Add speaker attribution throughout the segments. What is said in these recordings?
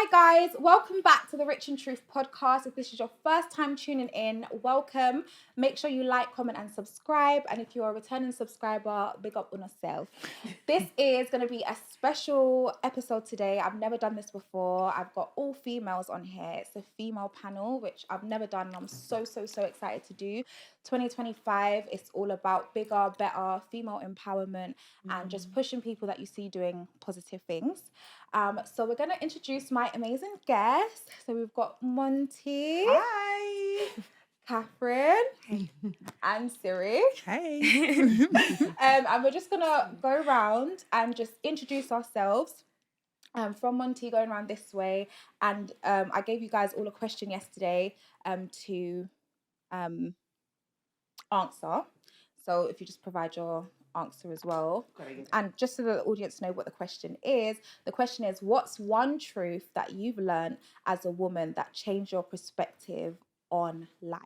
Speaker 1: Hi guys, welcome back to the Rich and Truth podcast. If this is your first time tuning in, welcome. Make sure you like, comment and subscribe. And if you're a returning subscriber, big up on yourself. This is going to be a special episode today. I've never done this before. I've got all females on here. It's a female panel, which I've never done and I'm so excited to do. 2025, it's all about bigger, better, female empowerment and just pushing people that you see doing positive things. So we're going to introduce my amazing guests. So we've got Monty.
Speaker 2: Hi.
Speaker 1: Catherine.
Speaker 2: Hey.
Speaker 1: And Siri.
Speaker 2: Hey.
Speaker 1: And we're just going to go around and just introduce ourselves. From Monty, going around this way. And I gave you guys all a question yesterday to answer. So if you just provide your answer as well. And just so the audience know what the question is what's one truth that you've learned as a woman that changed your perspective on life?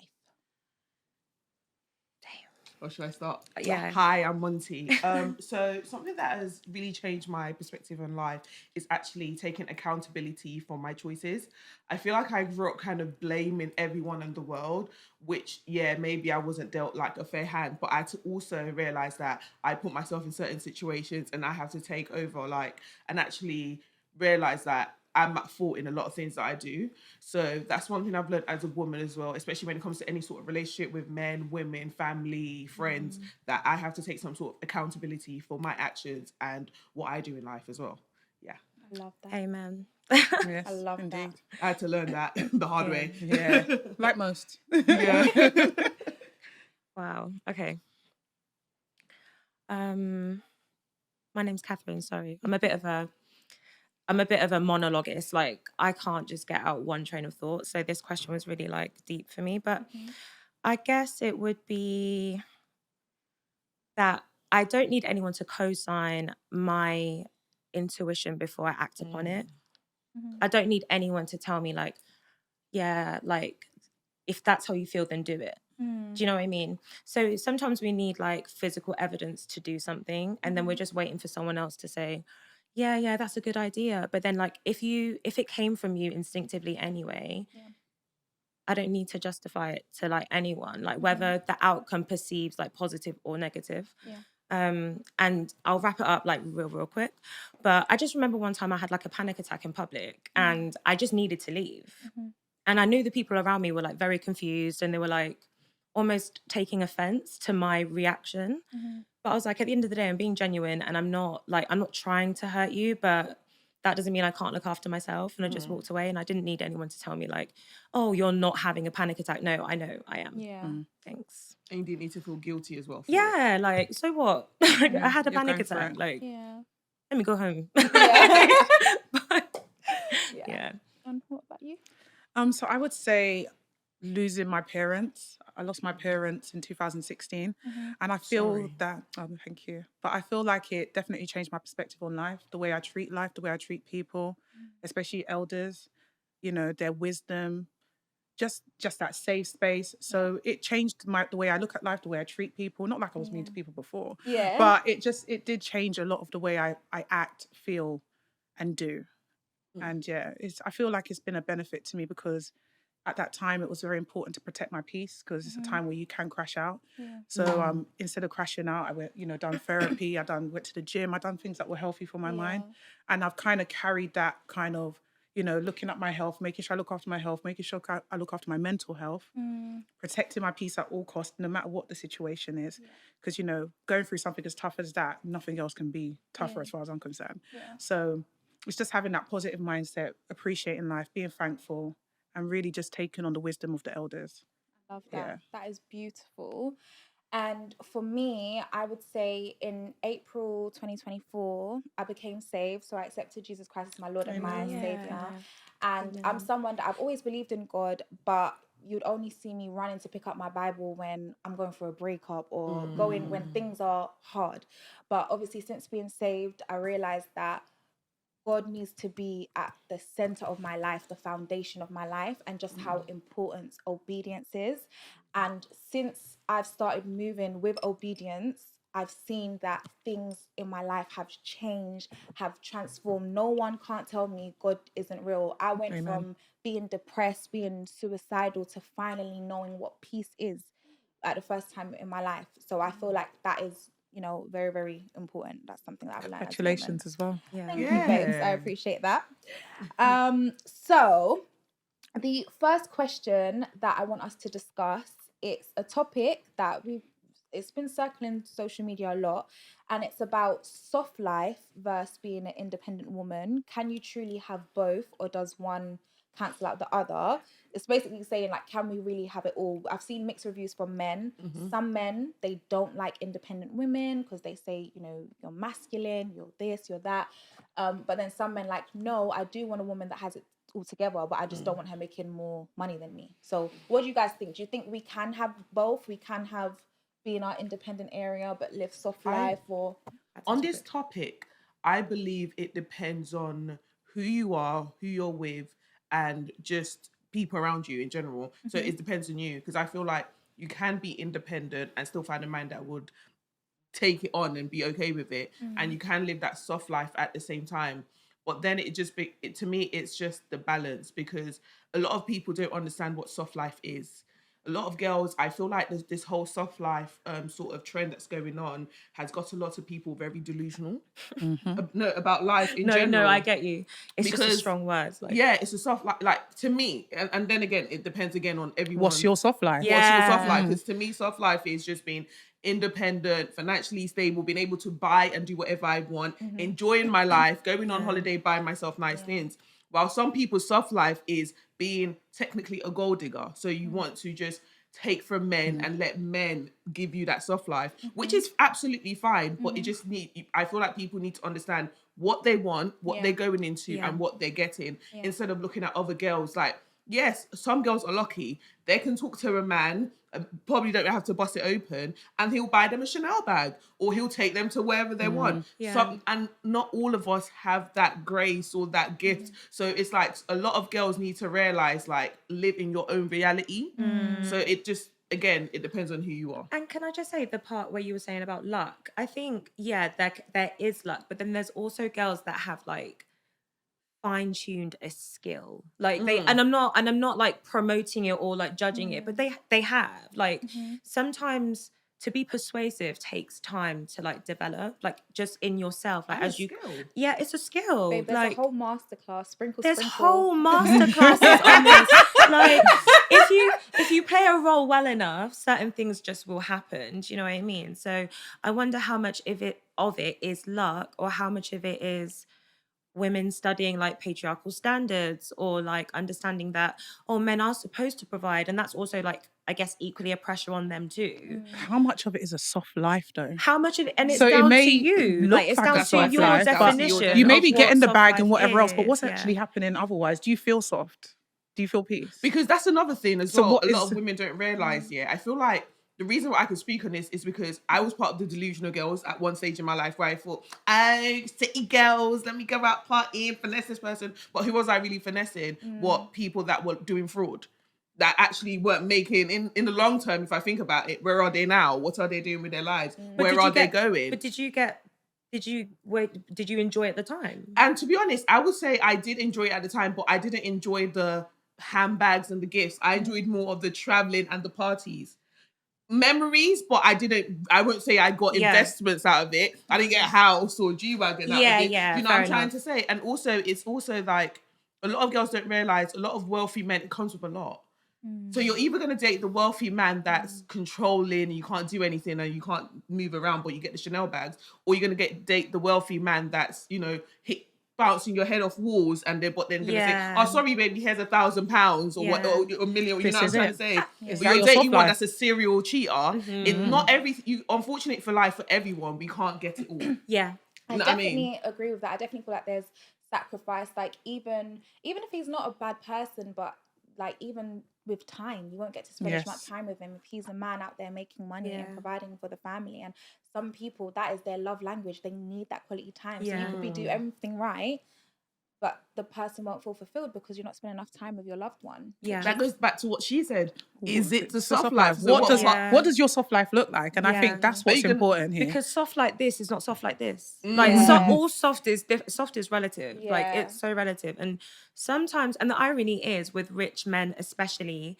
Speaker 2: Or should I start?
Speaker 1: Yeah.
Speaker 2: Hi, I'm Monty. So something that has really changed my perspective on life is actually taking accountability for my choices. I feel like I grew up kind of blaming everyone in the world, which, maybe I wasn't dealt like a fair hand, but I had to also realize that I put myself in certain situations and I have to take over, and actually realize that I'm at fault in a lot of things that I do. So that's one thing I've learned as a woman as well, especially when it comes to any sort of relationship with men, women, family, friends, that I have to take some sort of accountability for my actions and what I do in life as well. Yeah.
Speaker 1: I love that.
Speaker 3: Amen.
Speaker 1: Yes, I love that.
Speaker 2: I had to learn that the hard way.
Speaker 4: Yeah, like most.
Speaker 2: Yeah.
Speaker 3: Wow. Okay. My name's Catherine. Sorry, I'm a bit of a monologuist. Like, I can't just get out one train of thought. So this question was really deep for me. But I guess it would be that I don't need anyone to co-sign my intuition before I act upon it. I don't need anyone to tell me if that's how you feel, then do it. Do you know what I mean? So sometimes we need physical evidence to do something, and then we're just waiting for someone else to say, yeah, that's a good idea. But then if it came from you instinctively anyway, I don't need to justify it to anyone, whether the outcome perceives positive or negative. And I'll wrap it up real quick. But I just remember one time I had a panic attack in public and I just needed to leave. And I knew the people around me were very confused and they were almost taking offense to my reaction. But I was at the end of the day, I'm being genuine and I'm not trying to hurt you, but that doesn't mean I can't look after myself. And I just walked away and I didn't need anyone to tell me oh, you're not having a panic attack. No, I know I am.
Speaker 1: Yeah.
Speaker 3: Thanks.
Speaker 2: And you didn't need to feel guilty as well.
Speaker 3: Yeah, so what? I had a panic attack. Let me go home. Yeah.
Speaker 1: And what about you?
Speaker 4: So I would say losing my parents. I lost my parents in 2016. And I feel that, thank you. But I feel like it definitely changed my perspective on life, the way I treat life, the way I treat people, especially elders, their wisdom, just that safe space. So it changed the way I look at life, the way I treat people. Not like I was mean to people before, but it did change a lot of the way I act, feel and do. And I feel like it's been a benefit to me because at that time it was very important to protect my peace because it's a time where you can crash out. So instead of crashing out, I went, done therapy, went to the gym, I done things that were healthy for my mind. And I've kind of carried that kind of, looking at my health, making sure I look after my health, making sure I look after my mental health, protecting my peace at all costs, no matter what the situation is. Because, going through something as tough as that, nothing else can be tougher as far as I'm concerned. So it's just having that positive mindset, appreciating life, being thankful, and really just taking on the wisdom of the elders.
Speaker 1: I love that. Yeah. That is beautiful. And for me, I would say in April 2024, I became saved. So I accepted Jesus Christ as my Lord and my Savior. And I'm someone that I've always believed in God, but you'd only see me running to pick up my Bible when I'm going for a breakup or going when things are hard. But obviously, since being saved, I realized that God needs to be at the center of my life, the foundation of my life, and just how important obedience is. And since I've started moving with obedience, I've seen that things in my life have changed, have transformed. No one can't tell me God isn't real. I went
Speaker 4: Amen.
Speaker 1: from being depressed, being suicidal, to finally knowing what peace is at the first time in my life. So I feel like that is, you know, very, very important. That's something that I've learned as a woman.
Speaker 4: Congratulations as well.
Speaker 3: Yeah.
Speaker 1: Thank you, babes. I
Speaker 2: Yeah.
Speaker 1: appreciate that. So the first question that I want us to discuss, it's a topic that it's been circling social media a lot, and it's about soft life versus being an independent woman. Can you truly have both, or does one cancel out the other? It's basically saying, like, can we really have it all? I've seen mixed reviews from men. Some men, they don't like independent women because they say, you know, you're masculine, you're this, you're that. But then some men like, no, I do want a woman that has it all together, but I just don't want her making more money than me. So what do you guys think? Do you think we can have both? We can have, be in our independent area but live soft life? Or
Speaker 2: On this topic, I believe it depends on who you are, who you're with, and just people around you in general. So it depends on you, because I feel like you can be independent and still find a man that would take it on and be okay with it, and you can live that soft life at the same time. But then to me, it's just the balance, because a lot of people don't understand what soft life is. A lot of girls, I feel like there's this whole soft life sort of trend that's going on has got a lot of people very delusional about life in general.
Speaker 3: No, I get you. It's just a
Speaker 2: Because,
Speaker 3: strong word. Like,
Speaker 2: yeah, it's a soft like to me, and then again, it depends again on everyone.
Speaker 4: What's your soft life?
Speaker 3: Yeah.
Speaker 2: What's your soft life? Because to me, soft life is just being independent, financially stable, being able to buy and do whatever I want, enjoying my life, going on holiday, buying myself nice things. While some people's soft life is being technically a gold digger. So you want to just take from men and let men give you that soft life, which is absolutely fine. But it just I feel like people need to understand what they want, what they're going into, and what they're getting, instead of looking at other girls. Like, yes, some girls are lucky. They can talk to a man, probably don't have to bust it open, and he'll buy them a Chanel bag, or he'll take them to wherever they want.
Speaker 3: Yeah.
Speaker 2: And not all of us have that grace or that gift. So it's like a lot of girls need to realize, like, live in your own reality. So it just, again, it depends on who you are.
Speaker 3: and can I just say the part where you were saying about luck? I think, yeah, there is luck, but then there's also girls that have like fine-tuned a skill, like they, and I'm not like promoting it or like judging it, but they have like sometimes to be persuasive takes time to like develop, like just in yourself, like
Speaker 2: And
Speaker 3: as
Speaker 2: a
Speaker 3: you
Speaker 2: skill.
Speaker 3: yeah, it's a skill.
Speaker 1: babe, there's
Speaker 3: like
Speaker 1: a whole masterclass, sprinkle.
Speaker 3: there's whole masterclasses on this. Like if you play a role well enough, certain things just will happen. Do you know what I mean? So I wonder how much of it is luck, or how much of it is women studying like patriarchal standards, or like understanding that, oh, men are supposed to provide, and that's also like, I guess, equally a pressure on them too.
Speaker 4: How much of it is a soft life though?
Speaker 3: How much of it, and it's
Speaker 4: So it
Speaker 3: down
Speaker 4: may
Speaker 3: to you,
Speaker 4: look
Speaker 3: like it's
Speaker 4: like
Speaker 3: down
Speaker 4: a
Speaker 3: to
Speaker 4: soft
Speaker 3: your
Speaker 4: life, but
Speaker 3: definition.
Speaker 4: you maybe
Speaker 3: of
Speaker 4: get
Speaker 3: what
Speaker 4: in the
Speaker 3: soft
Speaker 4: bag
Speaker 3: life
Speaker 4: and whatever else, but
Speaker 3: is,
Speaker 4: what's
Speaker 3: yeah.
Speaker 4: actually happening otherwise? Do you feel soft? Do you feel peace?
Speaker 2: Because that's another thing as
Speaker 4: So
Speaker 2: well.
Speaker 4: what
Speaker 2: A lot
Speaker 4: is-
Speaker 2: of women don't realize. I feel like the reason why I can speak on this is because I was part of the delusional girls at one stage in my life, where I thought, oh, city girls, let me go out partying, finesse this person. But who was I really finessing? What people that were doing fraud, that actually weren't making in the long term. If I think about it, where are they now? What are they doing with their lives? Where are they going?
Speaker 3: But did you enjoy it at the time?
Speaker 2: And to be honest, I would say I did enjoy it at the time, but I didn't enjoy the handbags and the gifts. I enjoyed more of the traveling and the parties. Memories, but I won't say I got investments out of it. I didn't get a house or G-Wagon out of it.
Speaker 3: Yeah,
Speaker 2: You know what I'm trying to say? And also, it's also like, a lot of girls don't realize, a lot of wealthy men, it comes with a lot. So you're either going to date the wealthy man that's controlling and you can't do anything and you can't move around, but you get the Chanel bags, or you're going to date the wealthy man that's, you know, bouncing your head off walls, and then going to say, oh, sorry, baby, here's £1,000 or what, or $1 million. You know what I'm trying to say?
Speaker 4: Is
Speaker 2: But
Speaker 4: that
Speaker 2: you're
Speaker 4: your
Speaker 2: dating
Speaker 4: soft
Speaker 2: one
Speaker 4: life?
Speaker 2: that's a serial cheater. It's not everything. Unfortunate for life for everyone, we can't get it all.
Speaker 3: Yeah.
Speaker 1: I
Speaker 2: You know what I
Speaker 1: definitely
Speaker 2: mean?
Speaker 1: agree with that. I definitely feel like there's sacrifice. Like even if he's not a bad person, but like even with time, you won't get to spend as much time with him if he's a man out there making money and providing for the family. And some people, that is their love language. They need that quality time. So you could be do everything right, but the person won't feel fulfilled because you're not spending enough time with your loved one.
Speaker 3: Yeah.
Speaker 2: That goes back to what she said. Is it the
Speaker 4: It's the
Speaker 2: soft life? So
Speaker 4: What does your soft life look like? And I think that's what's important here.
Speaker 3: Because soft like this is not soft like this. All soft is soft is relative. Like it's so relative. And sometimes, and the irony is with rich men especially,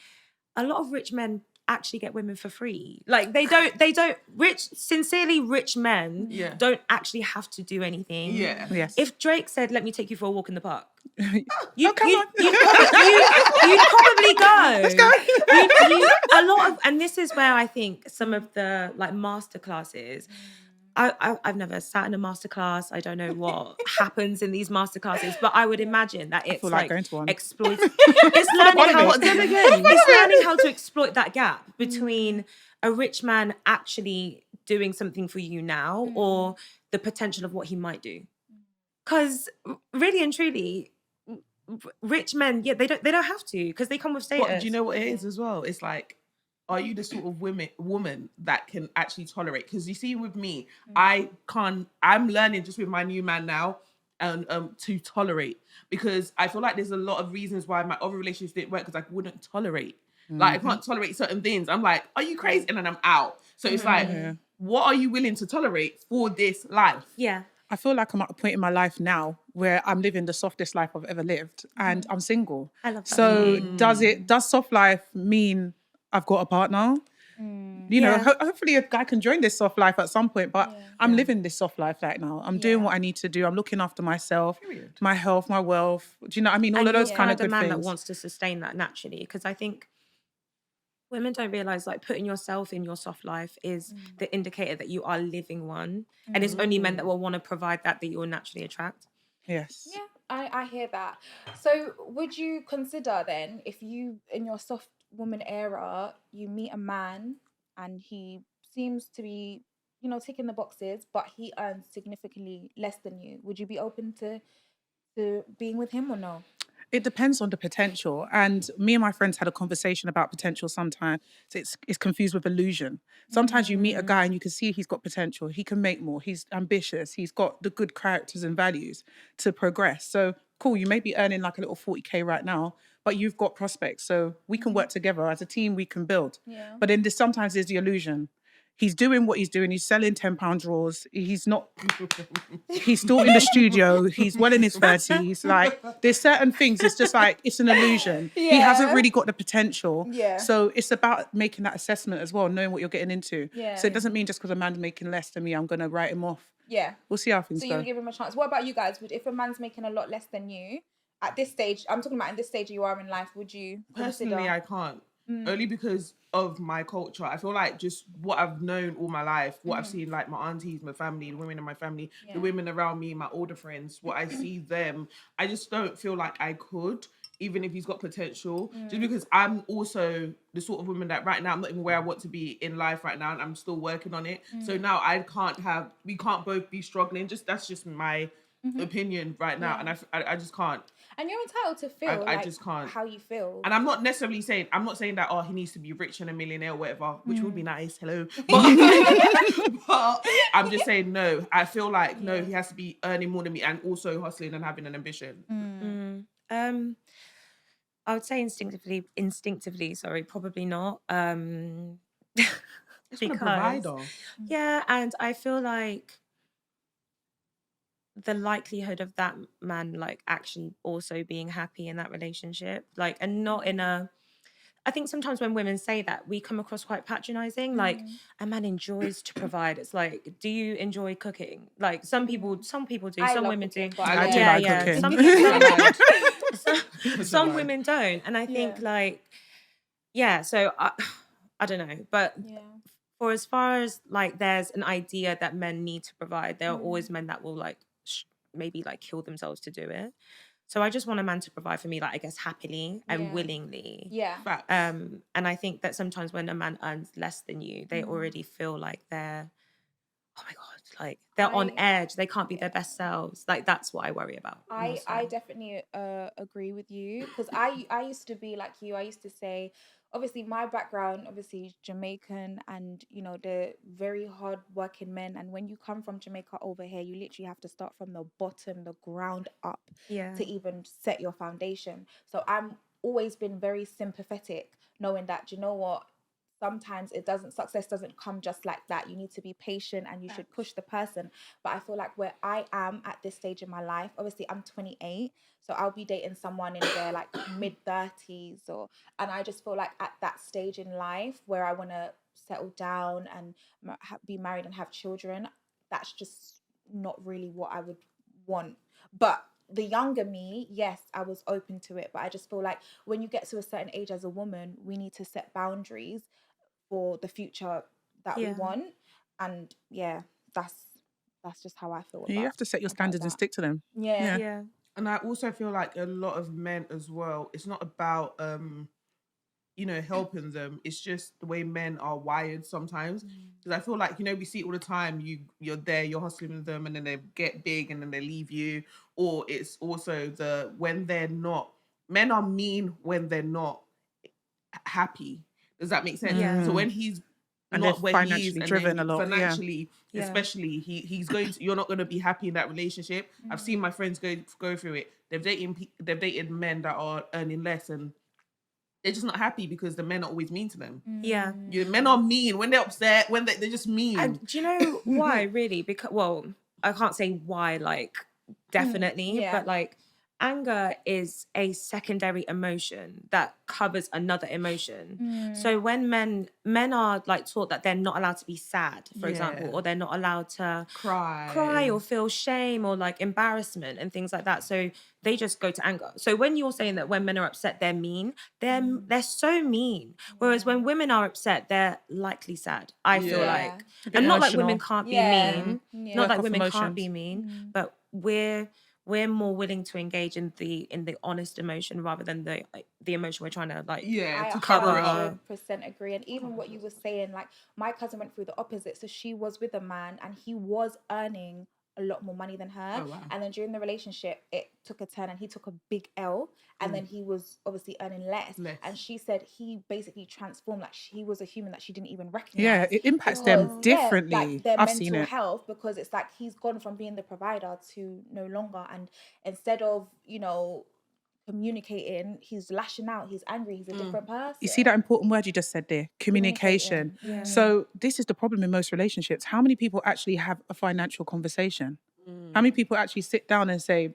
Speaker 3: a lot of rich men actually get women for free. Like sincerely rich men don't actually have to do anything.
Speaker 2: Yeah.
Speaker 4: Yes.
Speaker 3: If Drake said, "Let me take you for a walk in the park," you'd
Speaker 4: come on.
Speaker 3: probably go.
Speaker 4: Let's go.
Speaker 3: A lot of, and this is where I think some of the like masterclasses. I've never sat in a masterclass. I don't know what happens in these masterclasses, but I would imagine that it's like
Speaker 4: going to one.
Speaker 3: exploit. It's learning how to exploit that gap between a rich man actually doing something for you now or the potential of what he might do. Because really and truly, rich men, they don't have to because they come with status.
Speaker 2: But do you know what it is as well? It's like, are you the sort of woman that can actually tolerate? Because you see, with me, I'm learning just with my new man now and to tolerate, because I feel like there's a lot of reasons why my other relationships didn't work because I wouldn't tolerate. Like I can't tolerate certain things. I'm like, are you crazy? And then I'm out. So it's like, what are you willing to tolerate for this life?
Speaker 3: Yeah.
Speaker 4: I feel like I'm at a point in my life now where I'm living the softest life I've ever lived, and I'm single.
Speaker 3: I love that.
Speaker 4: So does soft life mean I've got a partner? You know, hopefully a guy can join this soft life at some point, but I'm living this soft life right now. I'm doing what I need to do. I'm looking after myself, my health, my wealth. Do you know what I mean? All of those kind of good
Speaker 3: man
Speaker 4: things.
Speaker 3: that wants to sustain that naturally, because I think women don't realize like putting yourself in your soft life is the indicator that you are living one, and it's only men that will want to provide that you will naturally attract.
Speaker 4: Yes.
Speaker 1: Yeah, I hear that. So would you consider then, if you, in your soft woman era, you meet a man and he seems to be, you know, ticking the boxes, but he earns significantly less than you, would you be open to being with him or no?
Speaker 4: It depends on the potential. And me and my friends had a conversation about potential sometimes. It's confused with illusion. Sometimes you meet a guy and you can see he's got potential. He can make more. He's ambitious. He's got the good characters and values to progress. So cool, you may be earning like a little 40K right now, but you've got prospects. So we can work together. As a team, we can build.
Speaker 1: Yeah.
Speaker 4: But then sometimes there's the illusion. He's doing what he's doing. He's selling £10 drawers. He's not, he's still in the studio. He's well in his 30s. Like, there's certain things. It's just like, it's an illusion. He hasn't really got the potential.
Speaker 1: Yeah.
Speaker 4: So it's about making that assessment as well, knowing what you're getting into.
Speaker 1: Yeah.
Speaker 4: So it doesn't mean just because a man's making less than me, I'm going to write him off.
Speaker 1: Yeah.
Speaker 4: We'll see how things
Speaker 1: So
Speaker 4: go.
Speaker 1: you would give him a chance. What about you guys? If a man's making a lot less than you, at this stage, I'm talking about in this stage you are in life, would you
Speaker 2: Personally,
Speaker 1: consider?
Speaker 2: I can't. Only because of my culture. I feel like just what I've known all my life, what I've seen, like my aunties, my family, the women in my family, the women around me, my older friends, what I see them, I just don't feel like I could, even if he's got potential. Just because I'm also the sort of woman that right now, I'm not even where I want to be in life right now, and I'm still working on it. So now we can't both be struggling. That's just my opinion right now, and I just can't.
Speaker 1: And you're entitled to feel
Speaker 2: I just can't.
Speaker 1: how you feel.
Speaker 2: And I'm not saying that, he needs to be rich and a millionaire or whatever, which would be nice, hello. But I'm just saying, no, I feel like, no, he has to be earning more than me and also hustling and having an ambition.
Speaker 3: I would say instinctively, sorry, probably not.
Speaker 2: It's a provider.
Speaker 3: Yeah, and I feel like the likelihood of that man like actually also being happy in that relationship, like, and not in a, I think sometimes when women say that, we come across quite patronizing, like a man enjoys to provide. It's like, do you enjoy cooking? Like some people do, some women do.
Speaker 4: I do like cooking.
Speaker 3: Some women don't, and I think so I don't know, but for as far as like there's an idea that men need to provide, there are always men that will like maybe like kill themselves to do it. So I just want a man to provide for me, like, I guess, happily and willingly.
Speaker 1: Yeah.
Speaker 2: Facts.
Speaker 3: And I think that sometimes when a man earns less than you, they already feel like they're, oh my God, like they're on edge. They can't be their best selves. Like, that's what I worry about.
Speaker 1: I definitely agree with you, because I used to be like you. I used to say, obviously my background, obviously Jamaican, and you know, they're very hard working men. And when you come from Jamaica over here, you literally have to start from the bottom, the ground up,
Speaker 3: Yeah.
Speaker 1: to even set your foundation. So I'm always been very sympathetic, knowing that, you know what, sometimes success doesn't come just like that. You need to be patient and you should push the person. But I feel like where I am at this stage in my life, obviously I'm 28, so I'll be dating someone in their like mid 30s, and I just feel like at that stage in life where I want to settle down and be married and have children, that's just not really what I would want. But the younger me, yes, I was open to it, but I just feel like when you get to a certain age as a woman, we need to set boundaries for the future that we want. And yeah, that's just how I feel
Speaker 4: You
Speaker 1: about
Speaker 4: have to set your
Speaker 1: about
Speaker 4: standards and
Speaker 1: that.
Speaker 4: stick to them.
Speaker 1: Yeah.
Speaker 3: Yeah.
Speaker 2: And I also feel like a lot of men as well, it's not about you know, helping them. It's just the way men are wired sometimes. Because I feel like, you know, we see it all the time. You're there, you're hustling with them, and then they get big and then they leave you. Or it's also when they're not, men are mean when they're not happy. Does that make sense?
Speaker 3: Yeah.
Speaker 2: So when he's
Speaker 4: And they're
Speaker 2: not where he is,
Speaker 4: financially
Speaker 2: and
Speaker 4: driven
Speaker 2: then
Speaker 4: a lot, yeah.
Speaker 2: financially,
Speaker 3: Yeah.
Speaker 2: especially, he's going to, you're not going to be happy in that relationship. I've seen my friends go through it. They've dated men that are earning less, and they're just not happy because the men are always mean to them.
Speaker 3: Yeah.
Speaker 2: Men are mean when they're upset, when they're just mean.
Speaker 3: And do you know why, really? Because, well, I can't say why, like, definitely,
Speaker 1: Yeah.
Speaker 3: but like, anger is a secondary emotion that covers another emotion. So when men are like taught that they're not allowed to be sad, for example, or they're not allowed to cry or feel shame or like embarrassment and things like that, so they just go to anger. So when you're saying that when men are upset they're mean, they're so mean, whereas when women are upset they're likely sad, I feel like. And not like women can't be mean, not like women can't be mean, but we're more willing to engage in the honest emotion rather than the emotion we're trying to like
Speaker 1: I
Speaker 3: cover
Speaker 1: up. 100% agree. And even what you were saying, like my cousin went through the opposite. So she was with a man and he was earning a lot more money than her.
Speaker 2: Oh, wow.
Speaker 1: And then during the relationship, it took a turn and he took a big L. And then he was obviously earning less. And she said he basically transformed, like he was a human that she didn't even recognize.
Speaker 4: Yeah, it impacts them differently.
Speaker 1: Like their
Speaker 4: I've
Speaker 1: mental
Speaker 4: seen it.
Speaker 1: health, because it's like he's gone from being the provider to no longer. And instead of, you know, communicating, he's lashing out, he's angry, he's a different person.
Speaker 4: You see that important word you just said there, communication. So this is the problem in most relationships. How many people actually have a financial conversation? How many people actually sit down and say,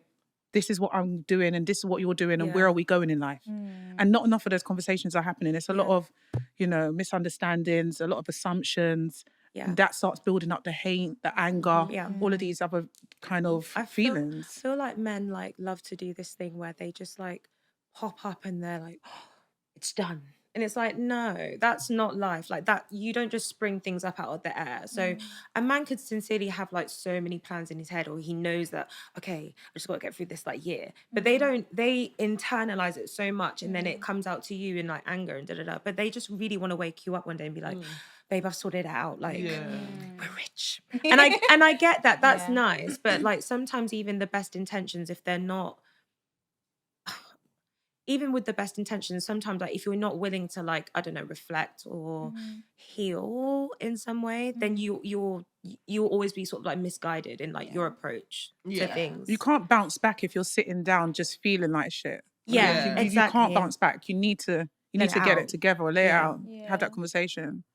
Speaker 4: this is what I'm doing and this is what you're doing and where are we going in life? And not enough of those conversations are happening. It's a lot of, you know, misunderstandings, a lot of assumptions. And that starts building up the hate, the anger, all of these other kind of feelings.
Speaker 3: I feel like men like love to do this thing where they just like pop up and they're like, oh, it's done. And it's like, no, that's not life. Like that, you don't just spring things up out of the air. So a man could sincerely have like so many plans in his head, or he knows that, okay, I just got to get through this like year. But they internalize it so much, and then it comes out to you in like anger and da-da-da. But they just really want to wake you up one day and be like, babe, I've sorted it out. Like, we're rich. And I get that. That's nice. But like sometimes even the best intentions, if they're not, even with the best intentions, sometimes like if you're not willing to like, I don't know, reflect or heal in some way, then you'll always be sort of like misguided in like your approach to things.
Speaker 4: You can't bounce back if you're sitting down just feeling like shit.
Speaker 3: Exactly.
Speaker 4: You can't bounce back. You need to get it together or lay it out, have that conversation.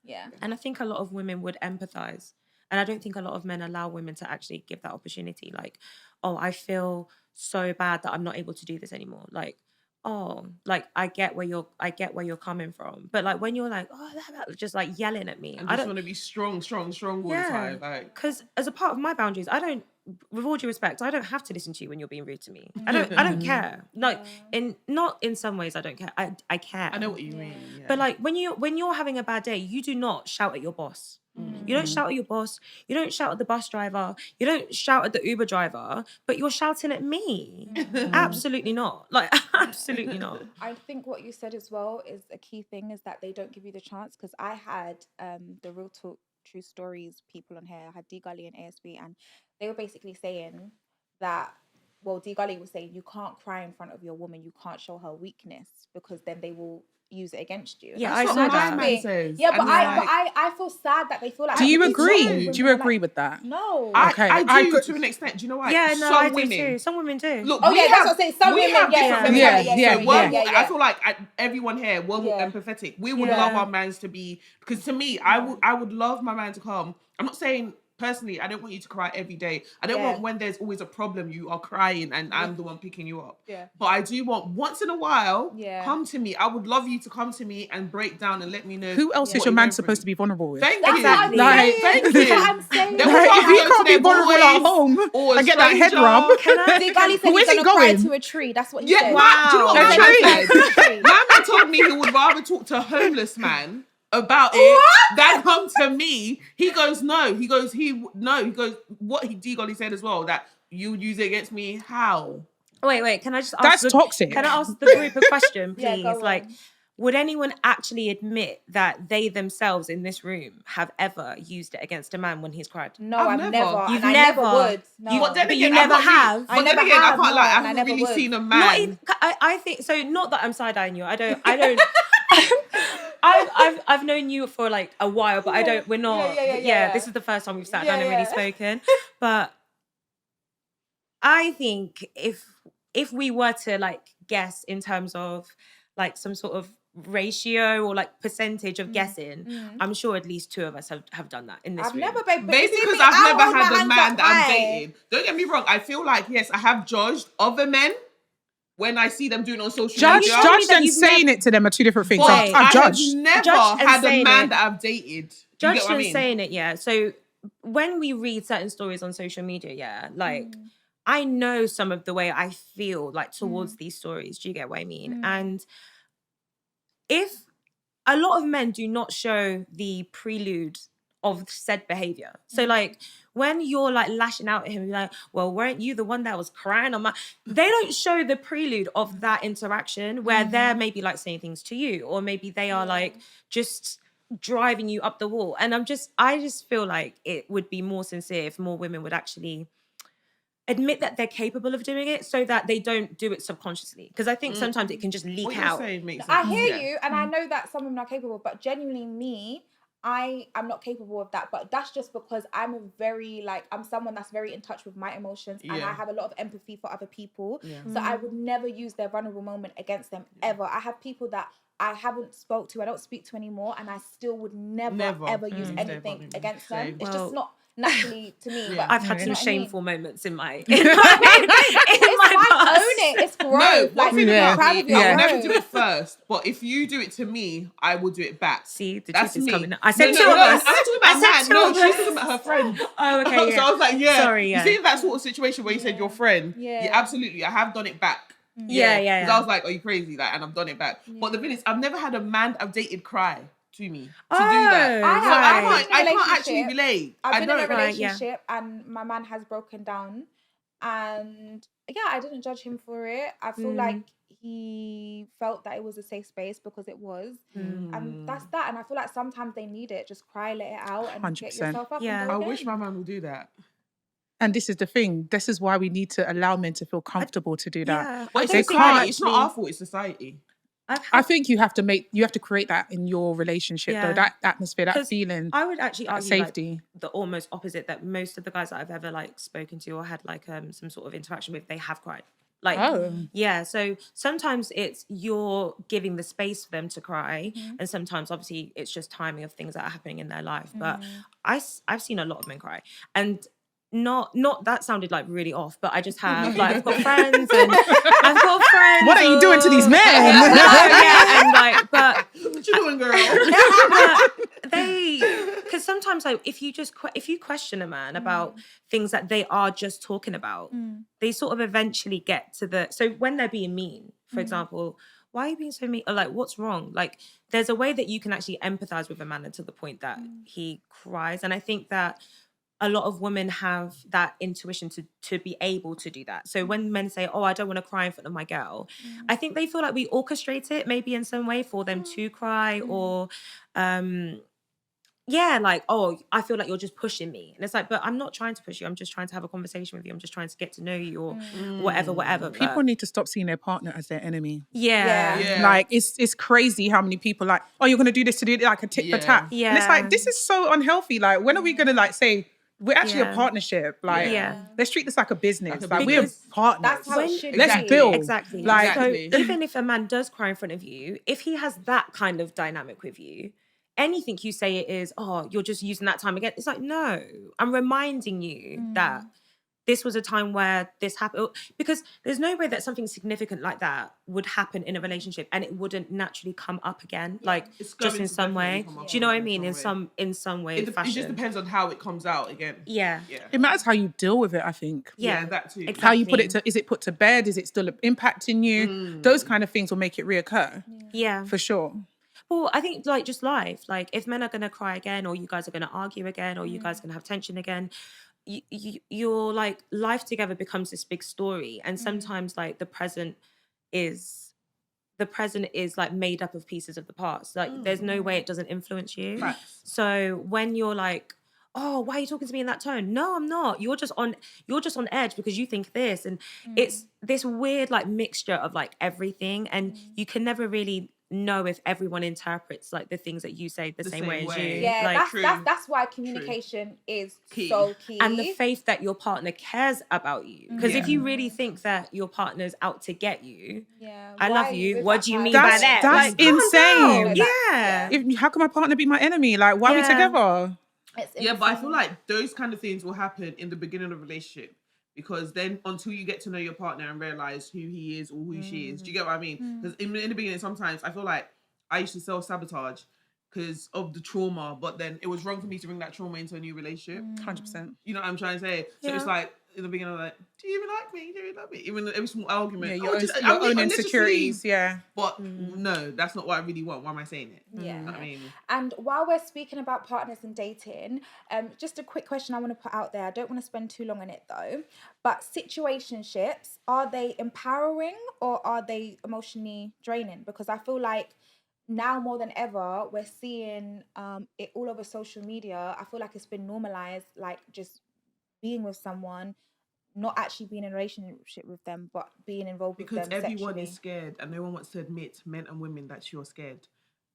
Speaker 3: And I think a lot of women would empathize. And I don't think a lot of men allow women to actually give that opportunity. Like, oh, I feel so bad that I'm not able to do this anymore. Like, oh, like I get where you're coming from. But like when you're like, oh, just like yelling at me.
Speaker 2: I just want to be strong all the time. Like,
Speaker 3: because as a part of my boundaries, I don't, with all due respect, I don't have to listen to you when you're being rude to me. I don't care. Like not in some ways I don't care. I care.
Speaker 2: I know what you mean. Yeah.
Speaker 3: But like when you're having a bad day, you do not shout at your boss. You don't shout at your boss. You don't shout at the bus driver. You don't shout at the Uber driver. But you're shouting at me. Absolutely not. Like absolutely not.
Speaker 1: I think what you said as well is a key thing, is that they don't give you the chance. Because I had the Real Talk True Stories people on here. I had D Gully and ASB, and they were basically saying that D. Gully was saying, you can't cry in front of your woman, you can't show her weakness because then they will use it against you.
Speaker 3: Yeah,
Speaker 2: That's
Speaker 3: I
Speaker 2: what
Speaker 3: saw
Speaker 2: my
Speaker 3: that.
Speaker 2: man says.
Speaker 1: Yeah, but
Speaker 2: And
Speaker 1: I feel sad that they feel like
Speaker 4: Do
Speaker 1: that
Speaker 4: you
Speaker 1: because
Speaker 4: agree?
Speaker 1: some
Speaker 4: Do you
Speaker 1: women are
Speaker 4: agree
Speaker 1: like,
Speaker 4: with that?
Speaker 1: no.
Speaker 4: Okay,
Speaker 2: I do
Speaker 4: I
Speaker 2: to an extent. Do you know why?
Speaker 3: Yeah, no,
Speaker 2: Some
Speaker 3: I do
Speaker 2: women,
Speaker 3: too. Some women do.
Speaker 2: Look,
Speaker 1: Oh
Speaker 2: we
Speaker 1: yeah, that's
Speaker 2: have,
Speaker 1: what I'm saying. Some
Speaker 2: we
Speaker 1: women,
Speaker 2: have
Speaker 1: yeah,
Speaker 2: different
Speaker 1: some
Speaker 4: Yeah,
Speaker 1: women,
Speaker 2: mentalities.
Speaker 4: yeah,
Speaker 2: So
Speaker 4: yeah.
Speaker 2: I feel like everyone here, we're more empathetic. We would
Speaker 3: Yeah.
Speaker 2: love our mans to be, because to me, I would love my man to come. I'm not saying personally, I don't want you to cry every day. I don't want when there's always a problem, you are crying and I'm the one picking you up.
Speaker 1: Yeah.
Speaker 2: But I do want once in a while,
Speaker 1: Yeah.
Speaker 2: come to me. I would love you to come to me and break down and let me know.
Speaker 4: Who else is
Speaker 2: what
Speaker 4: your
Speaker 2: you're
Speaker 4: man
Speaker 2: going
Speaker 4: supposed to
Speaker 2: through.
Speaker 4: be vulnerable with?
Speaker 2: Thank
Speaker 1: That's
Speaker 2: you.
Speaker 1: what I'm
Speaker 4: Like-
Speaker 1: saying.
Speaker 2: Thank
Speaker 1: That's
Speaker 2: you.
Speaker 1: what I'm saying.
Speaker 2: Then we'll
Speaker 4: Like,
Speaker 2: talk
Speaker 4: if he
Speaker 2: to
Speaker 4: can't be
Speaker 2: their
Speaker 4: vulnerable at
Speaker 2: boys
Speaker 4: home
Speaker 2: or a
Speaker 4: and get that head
Speaker 2: stranger.
Speaker 4: rub,
Speaker 1: D. Gully said
Speaker 4: Where's
Speaker 1: he's
Speaker 4: he
Speaker 1: gonna cry
Speaker 4: going?
Speaker 1: to a tree. That's what he
Speaker 2: Yeah,
Speaker 1: said.
Speaker 2: do you know what
Speaker 4: A
Speaker 2: my
Speaker 4: tree.
Speaker 2: man said? My man told me he would rather talk to a homeless man about it than come to me. He goes, no. He goes, what D. Golly said as well, that you would use it against me. How?
Speaker 3: Wait. Can I just ask?
Speaker 4: That's toxic.
Speaker 3: Can I ask the group a question,
Speaker 1: Yeah,
Speaker 3: please?
Speaker 1: go
Speaker 3: Like,
Speaker 1: on.
Speaker 3: would anyone actually admit that they themselves in this room have ever used it against a man when he's cried?
Speaker 1: No,
Speaker 2: I've
Speaker 1: I've
Speaker 2: never.
Speaker 1: never.
Speaker 3: You've
Speaker 1: and I
Speaker 3: never.
Speaker 1: never would. No.
Speaker 2: But then
Speaker 3: But
Speaker 2: again,
Speaker 3: you never
Speaker 2: I've not really-
Speaker 3: have.
Speaker 2: But
Speaker 1: I
Speaker 2: then
Speaker 1: never
Speaker 2: again, I
Speaker 1: have,
Speaker 2: can't
Speaker 1: no,
Speaker 2: lie. I
Speaker 1: and I
Speaker 2: haven't
Speaker 1: never
Speaker 2: really
Speaker 1: would.
Speaker 2: seen a
Speaker 3: Not
Speaker 2: man.
Speaker 3: even, I think so. Not that I'm side eyeing you. I don't. I've known you for like a while, but I don't. We're not.
Speaker 1: Yeah.
Speaker 3: This is the first time we've sat
Speaker 1: Yeah,
Speaker 3: down and really
Speaker 1: yeah.
Speaker 3: spoken. But I think if we were to like guess in terms of like some sort of ratio or like percentage of guessing, I'm sure at least two of us have done that in this
Speaker 1: I've
Speaker 3: room.
Speaker 1: never been.
Speaker 2: Maybe because I've never had a man that I've dated. Don't get me wrong. I feel like, yes, I have judged other men when I see them doing it on social
Speaker 4: Judge
Speaker 2: media.
Speaker 3: told me that
Speaker 4: and
Speaker 3: you've
Speaker 4: saying it to them are two different things.
Speaker 2: But
Speaker 3: Wait.
Speaker 4: I've
Speaker 2: I
Speaker 4: judged.
Speaker 2: have never
Speaker 3: Judged and
Speaker 2: had a
Speaker 3: saying
Speaker 2: man
Speaker 3: it.
Speaker 2: that I've dated. Do you
Speaker 3: Judged
Speaker 2: get what I
Speaker 3: and
Speaker 2: mean?
Speaker 3: saying it, yeah. So when we read certain stories on social media, yeah, like I know some of the way I feel like towards these stories. Do you get what I mean? And if a lot of men do not show the prelude of said behavior. So like when you're like lashing out at him, you're like, well, weren't you the one that was crying on my... They don't show the prelude of that interaction where they're maybe like saying things to you, or maybe they are like just driving you up the wall. And I just feel like it would be more sincere if more women would actually admit that they're capable of doing it so that they don't do it subconsciously. Because I think sometimes it can just leak
Speaker 2: What you're
Speaker 3: out.
Speaker 2: saying makes sense.
Speaker 1: I hear
Speaker 2: Yeah.
Speaker 1: you, and I know that some women are capable, but genuinely me, I am not capable of that. But that's just because I'm I'm someone that's very in touch with my emotions, and I have a lot of empathy for other people. So I would never use their vulnerable moment against them ever. I have people that I haven't spoke to, I don't speak to anymore, and I still would never ever use anything against them.
Speaker 2: Same.
Speaker 1: It's just not naturally to me. But
Speaker 3: I've had
Speaker 1: you know
Speaker 3: some
Speaker 1: what I mean?
Speaker 3: shameful moments in my
Speaker 1: It's fine,
Speaker 3: past.
Speaker 1: own it. It's growth.
Speaker 2: No, one
Speaker 1: like,
Speaker 2: thing
Speaker 1: be
Speaker 2: about
Speaker 1: proud
Speaker 2: me,
Speaker 1: of your
Speaker 2: I will
Speaker 1: growth.
Speaker 2: never do it first. But if you do it to me, I will do it back.
Speaker 3: See, the
Speaker 2: That's
Speaker 3: truth is
Speaker 2: me.
Speaker 3: coming out. I said
Speaker 2: No,
Speaker 3: two of us.
Speaker 2: I'm not talking about
Speaker 3: I said
Speaker 2: man.
Speaker 3: two
Speaker 2: No,
Speaker 3: of
Speaker 2: she's
Speaker 3: us.
Speaker 2: talking about her friend.
Speaker 3: Oh, okay, yeah.
Speaker 2: So I was like, yeah.
Speaker 3: Sorry, yeah.
Speaker 2: You see that sort of situation where you said your friend?
Speaker 1: Yeah.
Speaker 2: Yeah, absolutely. I have done it back.
Speaker 3: Yeah.
Speaker 2: Because I was like, are you crazy? Like, and I've done it back. But the thing is, I've never had a man I've dated cry to me to do that.
Speaker 3: Oh,
Speaker 2: So
Speaker 3: right.
Speaker 2: I can't actually relate.
Speaker 1: I've been in a
Speaker 3: Right, yeah.
Speaker 1: relationship and my man has broken down, and yeah, I didn't judge him for it. I feel like he felt that it was a safe space because it was, and that's that. And I feel like sometimes they need it. Just cry, let it out, and
Speaker 4: 100%.
Speaker 1: get yourself up.
Speaker 3: Yeah.
Speaker 1: And go
Speaker 2: I
Speaker 1: again.
Speaker 2: wish my man would do that.
Speaker 4: And this is the thing. This is why we need to allow men to feel comfortable to do that.
Speaker 3: Yeah.
Speaker 2: But it's
Speaker 4: They
Speaker 2: society.
Speaker 4: can't
Speaker 2: It's not our fault. It's society.
Speaker 4: I think you have to create that in your relationship, though. That atmosphere, that
Speaker 3: 'Cause
Speaker 4: feeling,
Speaker 3: I would actually argue
Speaker 4: safety.
Speaker 3: like, the almost opposite, that most of the guys that I've ever like spoken to or had like some sort of interaction with, they have cried. Like, yeah. So sometimes it's you're giving the space for them to cry, and sometimes obviously it's just timing of things that are happening in their life. But I've seen a lot of men cry, and not that sounded like really off, but I just have like I've got friends and I've got friends.
Speaker 4: What are you doing to these men?
Speaker 3: Yeah, and like, but
Speaker 2: What you doing, girl?
Speaker 3: because sometimes like if you question a man about things that they are just talking about, they sort of eventually get to so when they're being mean, for example, why are you being so mean? Or like, what's wrong? Like, there's a way that you can actually empathize with a man until the point that he cries. And I think that a lot of women have that intuition to be able to do that. So when men say, oh, I don't want to cry in front of my girl, I think they feel like we orchestrate it maybe in some way for them to cry, or like, oh, I feel like you're just pushing me. And it's like, but I'm not trying to push you. I'm just trying to have a conversation with you. I'm just trying to get to know you or whatever.
Speaker 4: People
Speaker 3: But
Speaker 4: need to stop seeing their partner as their enemy.
Speaker 2: Yeah.
Speaker 4: Like it's crazy how many people like, oh, you're gonna do this to do it, like a tit for tat.
Speaker 3: Yeah.
Speaker 4: And it's like, this is so unhealthy. Like, when are we gonna like say we're actually a
Speaker 3: Yeah.
Speaker 4: partnership? Like,
Speaker 3: Yeah.
Speaker 4: let's treat this like a business.
Speaker 2: Like a
Speaker 4: Like, we're
Speaker 3: business.
Speaker 4: partners.
Speaker 1: That's how it should
Speaker 4: Let's
Speaker 1: be.
Speaker 4: build.
Speaker 3: Exactly.
Speaker 4: Like,
Speaker 2: Exactly.
Speaker 3: So even if a man does cry in front of you, if he has that kind of dynamic with you, anything you say it is, oh, you're just using that time again. It's like, no, I'm reminding you that this was a time where this happened. Because there's no way that something significant like that would happen in a relationship and it wouldn't naturally come up again. Like,
Speaker 2: It's
Speaker 3: just
Speaker 2: going
Speaker 3: in
Speaker 2: to
Speaker 3: some way.
Speaker 2: definitely come up
Speaker 3: Do you know what I
Speaker 2: in
Speaker 3: mean?
Speaker 2: some
Speaker 3: In some way,
Speaker 2: It
Speaker 3: fashion.
Speaker 2: just depends on how it comes out again.
Speaker 3: Yeah.
Speaker 4: it matters how you deal with it, I think.
Speaker 3: Yeah.
Speaker 2: that too.
Speaker 3: Exactly.
Speaker 4: How you put it to, is it put to bed? Is it still impacting you? Those kind of things will make it reoccur.
Speaker 3: Yeah.
Speaker 4: For sure.
Speaker 3: Well, I think like just life. Like if men are gonna cry again, or you guys are gonna argue again, or you guys are gonna have tension again, your like life together becomes this big story. And sometimes like the present is like made up of pieces of the past. Like there's no way it doesn't influence you.
Speaker 2: Facts.
Speaker 3: So when you're like, oh, why are you talking to me in that tone? No, I'm not. You're just on edge because you think this. And it's this weird like mixture of like everything. And you can never really know if everyone interprets like the things that you say the same way as you.
Speaker 1: Yeah,
Speaker 3: Like,
Speaker 1: that's why communication is so key.
Speaker 3: and the faith that your partner cares about you. Because if you really think that your partner's out to get you, I love you. What do you mean by that?
Speaker 4: That's
Speaker 3: Like, calm
Speaker 4: insane.
Speaker 3: down. Yeah.
Speaker 4: How can my partner be my enemy? Like, why are we together?
Speaker 2: Yeah, but I feel like those kind of things will happen in the beginning of a relationship, because then until you get to know your partner and realize who he is or who she is, do you get what I mean? Because in the beginning, sometimes I feel like I used to self-sabotage because of the trauma, but then it was wrong for me to bring that trauma into a new relationship.
Speaker 4: 100%.
Speaker 2: You know what I'm trying to say? So it's like, in the beginning, I'm like, do you even like me? Do you even love me? Even every small argument.
Speaker 4: Yeah, your own insecurities, yeah.
Speaker 2: But no, that's not what I really want. Why am I saying it?
Speaker 1: Yeah.
Speaker 2: You know what I mean?
Speaker 1: And while we're speaking about partners and dating, just a quick question I want to put out there. I don't want to spend too long on it though. But situationships, are they empowering or are they emotionally draining? Because I feel like now more than ever, we're seeing it all over social media. I feel like it's been normalized, like just being with someone, not actually being in a relationship with them, but being involved with them
Speaker 2: because everyone
Speaker 1: sexually.
Speaker 2: is scared and no one wants to admit, men and women, that you're scared.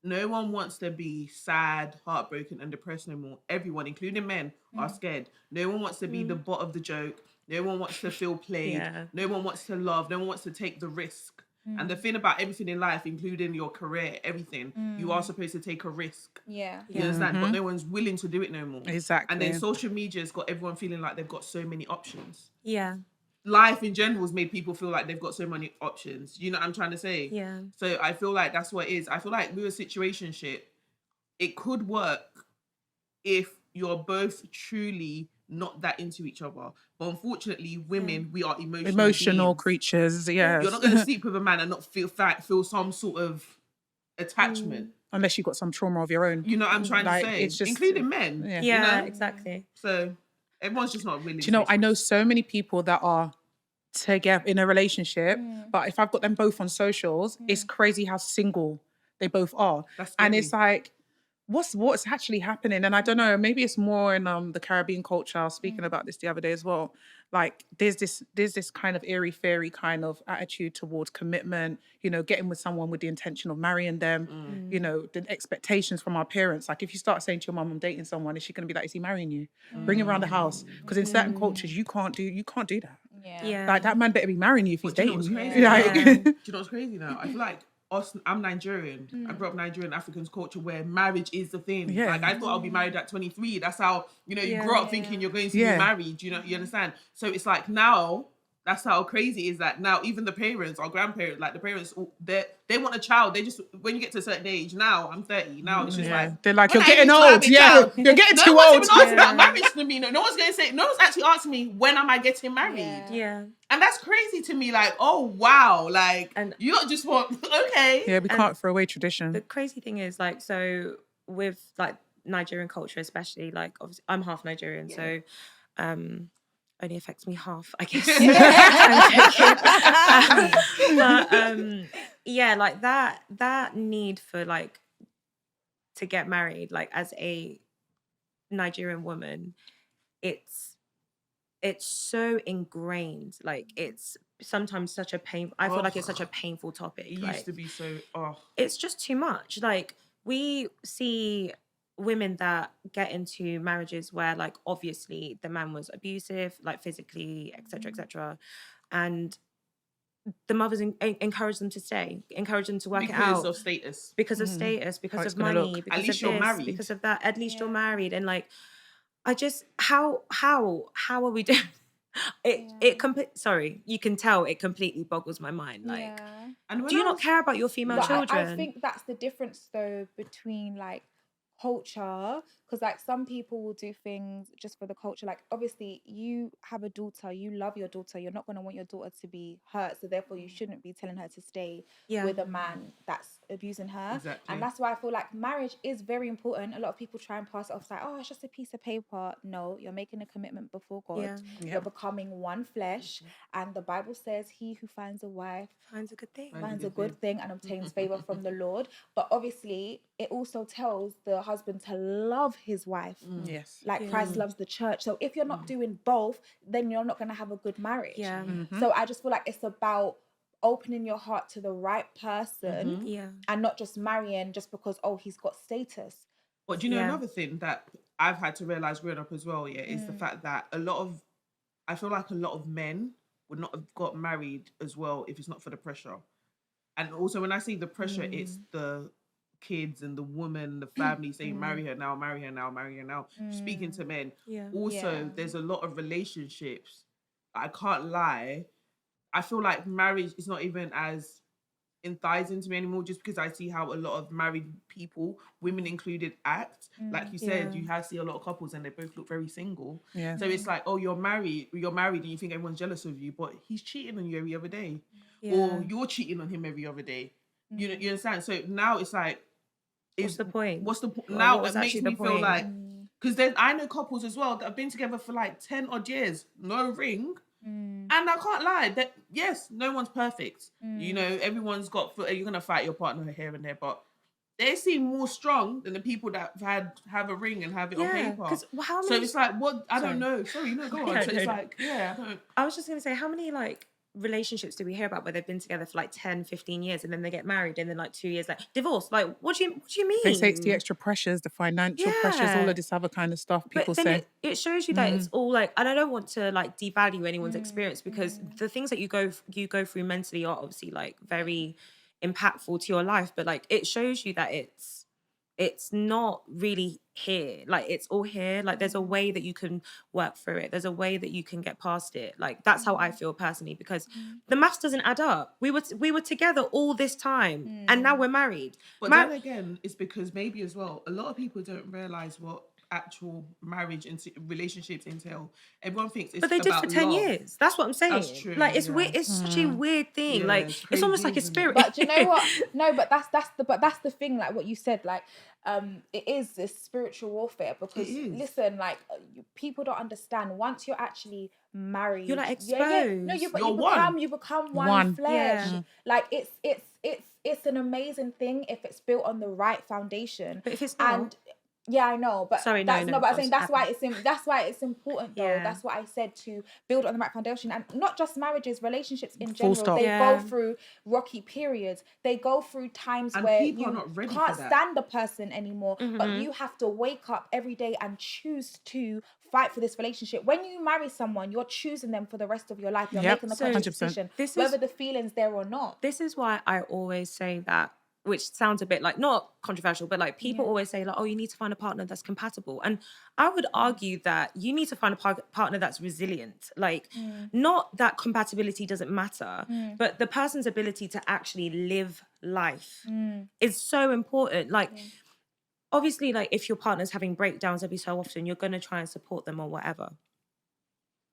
Speaker 2: No one wants to be sad, heartbroken and depressed no more. Everyone, including men, are scared. No one wants to be the butt of the joke. No one wants to feel played.
Speaker 3: Yeah.
Speaker 2: No one wants to love. No one wants to take the risk. And the thing about everything in life, including your career, everything, you are supposed to take a risk.
Speaker 1: Yeah.
Speaker 2: You understand? But no one's willing to do it no more.
Speaker 4: Exactly.
Speaker 2: And then social media's got everyone feeling like they've got so many options.
Speaker 3: Yeah.
Speaker 2: Life in general has made people feel like they've got so many options. You know what I'm trying to say?
Speaker 3: Yeah.
Speaker 2: So I feel like that's what it is. I feel like with a situationship, it could work if you're both truly not that into each other. But unfortunately, women, we are emotional beings.
Speaker 4: Creatures, yeah.
Speaker 2: You're not going to sleep with a man and not feel some sort of attachment.
Speaker 4: Unless you've got some trauma of your own.
Speaker 2: You know what I'm trying to say?
Speaker 4: It's just,
Speaker 2: including men.
Speaker 4: Yeah,
Speaker 2: you know?
Speaker 3: Exactly.
Speaker 2: So everyone's just not willing.
Speaker 4: Do you know, I know so many people that are together in a relationship, but if I've got them both on socials, it's crazy how single they both are. And it's like, what's actually happening? And I don't know, maybe it's more in the Caribbean culture. I was speaking about this the other day as well. Like there's this kind of airy-fairy kind of attitude towards commitment, you know, getting with someone with the intention of marrying them, you know, the expectations from our parents. Like if you start saying to your mum, I'm dating someone, is she going to be like, is he marrying you? Bring him around the house. Because in certain cultures, you can't do that.
Speaker 1: Yeah.
Speaker 4: Like that man better be marrying you if he's dating you.
Speaker 2: Crazy?
Speaker 4: Like,
Speaker 2: Do you know what's crazy now? I feel like I'm Nigerian. I grew up Nigerian African culture where marriage is the thing.
Speaker 4: Yeah.
Speaker 2: Like I thought I'll be married at 23. That's how, you know, you grow up thinking you're going to be married. You know, you understand? So it's like now, that's how crazy it is that now even the parents, our grandparents, like the parents, they want a child. They just, when you get to a certain age, now I'm 30. Now it's just like,
Speaker 4: they're like,
Speaker 2: when
Speaker 4: you're
Speaker 2: I
Speaker 4: getting
Speaker 2: even have
Speaker 4: old.
Speaker 2: a
Speaker 4: Yeah,
Speaker 2: child,
Speaker 4: you're getting
Speaker 2: no
Speaker 4: too
Speaker 2: one's
Speaker 4: old.
Speaker 2: even asking about marriage to me. No one's going to say, no one's actually asking me, when am I getting married?
Speaker 3: Yeah.
Speaker 2: And that's crazy to me. Like, oh, wow. Like,
Speaker 3: And
Speaker 2: you don't just want, okay.
Speaker 4: Yeah, we can't throw away tradition.
Speaker 3: the crazy thing is, like, so with like Nigerian culture, especially, like, obviously, I'm half Nigerian, so only affects me half, I guess. But yeah, like that need for like to get married, like as a Nigerian woman, it's so ingrained. Like it's sometimes such a pain. I feel like it's such a painful topic.
Speaker 2: It used to be so.
Speaker 3: It's just too much. Like we see women that get into marriages where like obviously the man was abusive, like physically, etc., and the mothers encourage them to stay, encourage them to work it out
Speaker 2: because of status,
Speaker 3: because of status, because
Speaker 4: it's
Speaker 3: of
Speaker 4: gonna
Speaker 3: money,
Speaker 4: look.
Speaker 3: because
Speaker 2: At least
Speaker 3: of
Speaker 2: you're
Speaker 3: this,
Speaker 2: married.
Speaker 3: because of that. At least you're married, and like I just how are we doing? Sorry, you can tell it completely boggles my mind. Like,
Speaker 2: And
Speaker 3: do you not care about your female
Speaker 1: But
Speaker 3: children?
Speaker 1: I think that's the difference though between like culture, because like some people will do things just for the culture. Like obviously you have a daughter, you love your daughter, you're not going to want your daughter to be hurt, so therefore you shouldn't be telling her to stay with a man that's abusing her.
Speaker 2: Exactly.
Speaker 1: And that's why I feel like marriage is very important. A lot of people try and pass it off like, oh, it's just a piece of paper. No, you're making a commitment before God. You're becoming one flesh, and the Bible says he who finds a wife
Speaker 3: finds a good thing,
Speaker 1: finds a good thing and obtains favor from the Lord. But obviously it also tells the husband to love his wife like Christ loves the church. So if you're not doing both, then you're not going to have a good marriage. So I just feel like it's about opening your heart to the right person and not just marrying just because he's got status.
Speaker 2: But do you know another thing that I've had to realize growing up as well, is the fact that I feel like a lot of men would not have got married as well if it's not for the pressure. And also when I say the pressure, it's the kids and the woman, the family saying marry her now, marry her now, marry her now. Speaking to men. Also, there's a lot of relationships. I can't lie. I feel like marriage is not even as enticing to me anymore, just because I see how a lot of married people, women included, act. Like you said, you see a lot of couples and they both look very single. So it's like, oh, you're married and you think everyone's jealous of you, but he's cheating on you every other day. Or you're cheating on him every other day. You understand? So now it's like,
Speaker 3: what's the point?
Speaker 2: Now it makes me feel like, because I know couples as well that have been together for like 10 odd years, no ring. And I can't lie that yes, no one's perfect. You know, everyone's got. You're gonna fight your partner here and there, but they seem more strong than the people that have a ring and have it on paper. So it's like, what? I don't know. Sorry, no, go on. So it's like, I don't.
Speaker 3: I was just gonna say, how many like relationships do we hear about where they've been together for like 10, 15 years and then they get married and then like 2 years like divorce? Like, what do you mean?
Speaker 4: They say it's the extra pressures, the financial pressures, all of this other kind of stuff people say.
Speaker 3: It shows you that it's all like, and I don't want to like devalue anyone's experience, because the things that you go through mentally are obviously like very impactful to your life, but like it shows you that it's not really here. Like it's all here. Like there's a way that you can work through it. There's a way that you can get past it. Like that's how I feel personally, because the maths doesn't add up. We were together all this time and now we're married.
Speaker 2: But then again, it's because maybe as well, a lot of people don't realize what actual marriage and relationships entail. Everyone thinks it's
Speaker 3: but they did for 10 years. That's what I'm saying.
Speaker 2: That's true.
Speaker 3: Like it's weird. It's such a weird thing. Like it's almost like a spirit.
Speaker 1: But do you know what? No, but that's the thing. Like what you said. Like it is this spiritual warfare, because listen, like people don't understand. Once you're actually married,
Speaker 3: you're like exposed.
Speaker 1: No, you become one flesh. Like it's an amazing thing if it's built on the right foundation.
Speaker 3: But if it's not.
Speaker 1: Yeah, I know, but
Speaker 3: sorry,
Speaker 1: but I'm saying that's why it's important though.
Speaker 3: Yeah.
Speaker 1: That's what I said, to build on the right foundation, and not just marriages, relationships in general. They go through rocky periods. They go through times where you can't stand the person anymore, but you have to wake up every day and choose to fight for this relationship. When you marry someone, you're choosing them for the rest of your life. You're making the conscious decision, whether the feeling's there or not.
Speaker 3: This is why I always say that, which sounds a bit like not controversial, but like people always say like, oh, you need to find a partner that's compatible. And I would argue that you need to find a partner that's resilient. Like not that compatibility doesn't matter, but the person's ability to actually live life is so important. Like obviously, like if your partner's having breakdowns every so often, you're going to try and support them or whatever.